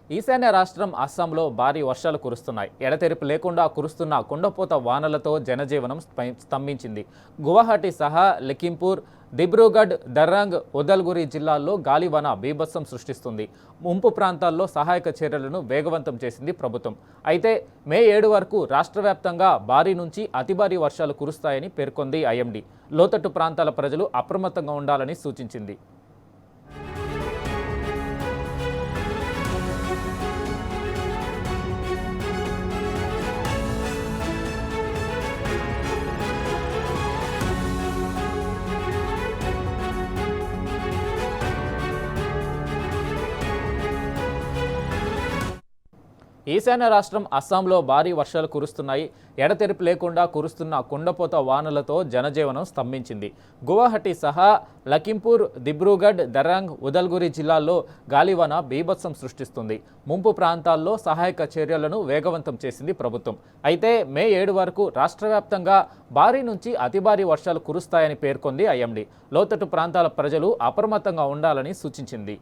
ఈశాన్య రాష్ట్రం అస్సాంలో భారీ వర్షాలు కురుస్తున్నాయి. ఎడతెరిపి లేకుండా కురుస్తున్న కుండపోత వానలతో జనజీవనం స్తంభించింది. గువాహటి సహా లఖింపూర్, దిబ్రూగఢ్, దర్రంగ్, ఉదల్గురి జిల్లాల్లో గాలివాన బీభత్సం సృష్టిస్తుంది. ముంపు ప్రాంతాల్లో సహాయక చర్యలను వేగవంతం చేసింది ప్రభుత్వం. అయితే మే 7 వరకు రాష్ట్ర వ్యాప్తంగా భారీ నుంచి అతి భారీ వర్షాలు కురుస్తాయని పేర్కొంది ఐఎండీ. లోతట్టు ప్రాంతాల ప్రజలు అప్రమత్తంగా ఉండాలని సూచించింది. ఈశాన్య రాష్ట్రం అస్సాంలో భారీ వర్షాలు కురుస్తున్నాయి. ఎడతెరిపి లేకుండా కురుస్తున్న కుండపోత వానలతో జనజీవనం స్తంభించింది. గువాహటి సహా లఖింపూర్, దిబ్రూగఢ్, దర్రంగ్, ఉదల్గురి జిల్లాల్లో గాలివాన బీభత్సం సృష్టిస్తుంది. ముంపు ప్రాంతాల్లో సహాయక చర్యలను వేగవంతం చేసింది ప్రభుత్వం. అయితే మే 7 వరకు రాష్ట్ర వ్యాప్తంగా భారీ నుంచి అతి భారీ వర్షాలు కురుస్తాయని పేర్కొంది ఐఎండీ. లోతట్టు ప్రాంతాల ప్రజలు అప్రమత్తంగా ఉండాలని సూచించింది.